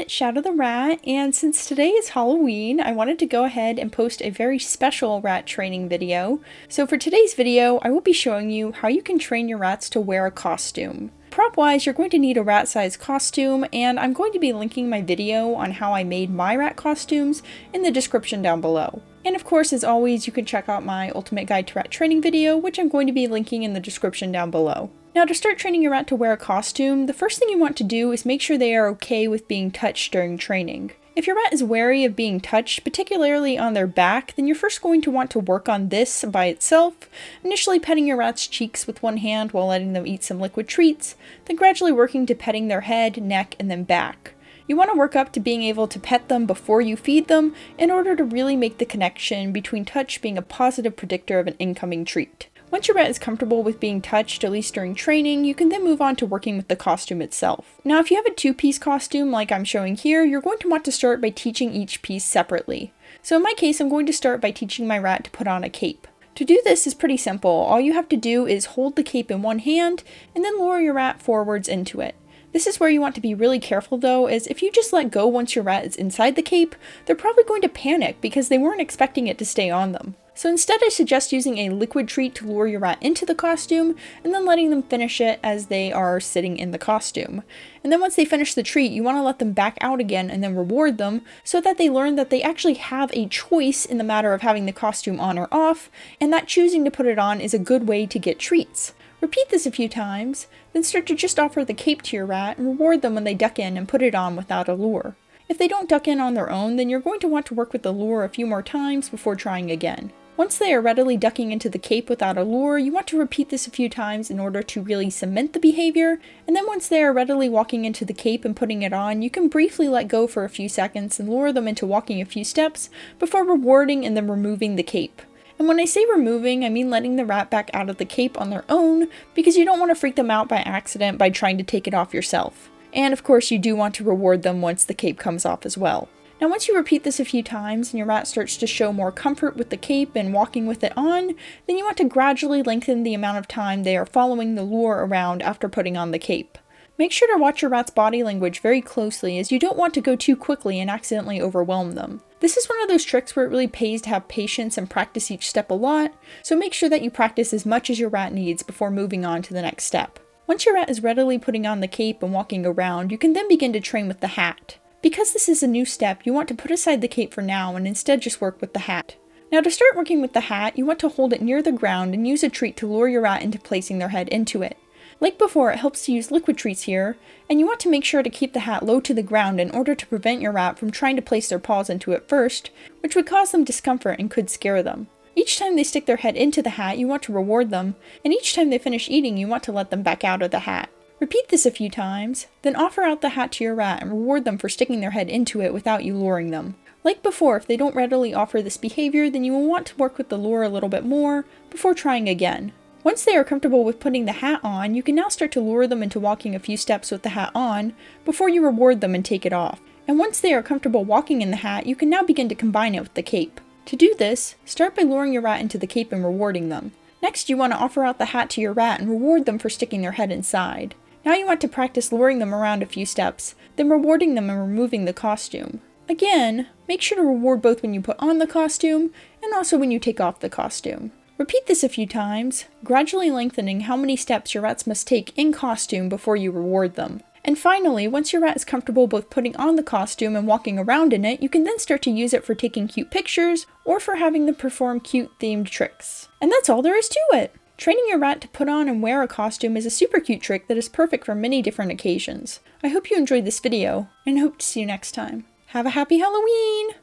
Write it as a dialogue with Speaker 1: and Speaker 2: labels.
Speaker 1: it's Shadow the Rat, and since today is Halloween, I wanted to go ahead and post a very special rat training video. So for today's video, I will be showing you how you can train your rats to wear a costume. Prop-wise, you're going to need a rat-sized costume, and I'm going to be linking my video on how I made my rat costumes in the description down below. And of course, as always, you can check out my Ultimate Guide to Rat Training video, which I'm going to be linking in the description down below. Now, to start training your rat to wear a costume, the first thing you want to do is make sure they are okay with being touched during training. If your rat is wary of being touched, particularly on their back, then you're first going to want to work on this by itself, initially petting your rat's cheeks with one hand while letting them eat some liquid treats, then gradually working to petting their head, neck, and then back. You want to work up to being able to pet them before you feed them in order to really make the connection between touch being a positive predictor of an incoming treat. Once your rat is comfortable with being touched, at least during training, you can then move on to working with the costume itself. Now, if you have a two-piece costume like I'm showing here, you're going to want to start by teaching each piece separately. So in my case, I'm going to start by teaching my rat to put on a cape. To do this is pretty simple. All you have to do is hold the cape in one hand and then lower your rat forwards into it. This is where you want to be really careful though, as if you just let go once your rat is inside the cape, they're probably going to panic because they weren't expecting it to stay on them. So instead I suggest using a liquid treat to lure your rat into the costume, and then letting them finish it as they are sitting in the costume. And then once they finish the treat, you want to let them back out again and then reward them, so that they learn that they actually have a choice in the matter of having the costume on or off, and that choosing to put it on is a good way to get treats. Repeat this a few times, then start to just offer the cape to your rat and reward them when they duck in and put it on without a lure. If they don't duck in on their own, then you're going to want to work with the lure a few more times before trying again. Once they are readily ducking into the cape without a lure, you want to repeat this a few times in order to really cement the behavior, and then once they are readily walking into the cape and putting it on, you can briefly let go for a few seconds and lure them into walking a few steps before rewarding and then removing the cape. And when I say removing, I mean letting the rat back out of the cape on their own, because you don't want to freak them out by accident by trying to take it off yourself. And of course, you do want to reward them once the cape comes off as well. Now once you repeat this a few times and your rat starts to show more comfort with the cape and walking with it on, then you want to gradually lengthen the amount of time they are following the lure around after putting on the cape. Make sure to watch your rat's body language very closely, as you don't want to go too quickly and accidentally overwhelm them. This is one of those tricks where it really pays to have patience and practice each step a lot, so make sure that you practice as much as your rat needs before moving on to the next step. Once your rat is readily putting on the cape and walking around, you can then begin to train with the hat. Because this is a new step, you want to put aside the cape for now and instead just work with the hat. Now to start working with the hat, you want to hold it near the ground and use a treat to lure your rat into placing their head into it. Like before, it helps to use liquid treats here, and you want to make sure to keep the hat low to the ground in order to prevent your rat from trying to place their paws into it first, which would cause them discomfort and could scare them. Each time they stick their head into the hat, you want to reward them, and each time they finish eating, you want to let them back out of the hat. Repeat this a few times, then offer out the hat to your rat and reward them for sticking their head into it without you luring them. Like before, if they don't readily offer this behavior, then you will want to work with the lure a little bit more before trying again. Once they are comfortable with putting the hat on, you can now start to lure them into walking a few steps with the hat on before you reward them and take it off. And once they are comfortable walking in the hat, you can now begin to combine it with the cape. To do this, start by luring your rat into the cape and rewarding them. Next, you want to offer out the hat to your rat and reward them for sticking their head inside. Now you want to practice luring them around a few steps, then rewarding them and removing the costume. Again, make sure to reward both when you put on the costume and also when you take off the costume. Repeat this a few times, gradually lengthening how many steps your rats must take in costume before you reward them. And finally, once your rat is comfortable both putting on the costume and walking around in it, you can then start to use it for taking cute pictures or for having them perform cute themed tricks. And that's all there is to it! Training your rat to put on and wear a costume is a super cute trick that is perfect for many different occasions. I hope you enjoyed this video, and hope to see you next time. Have a happy Halloween!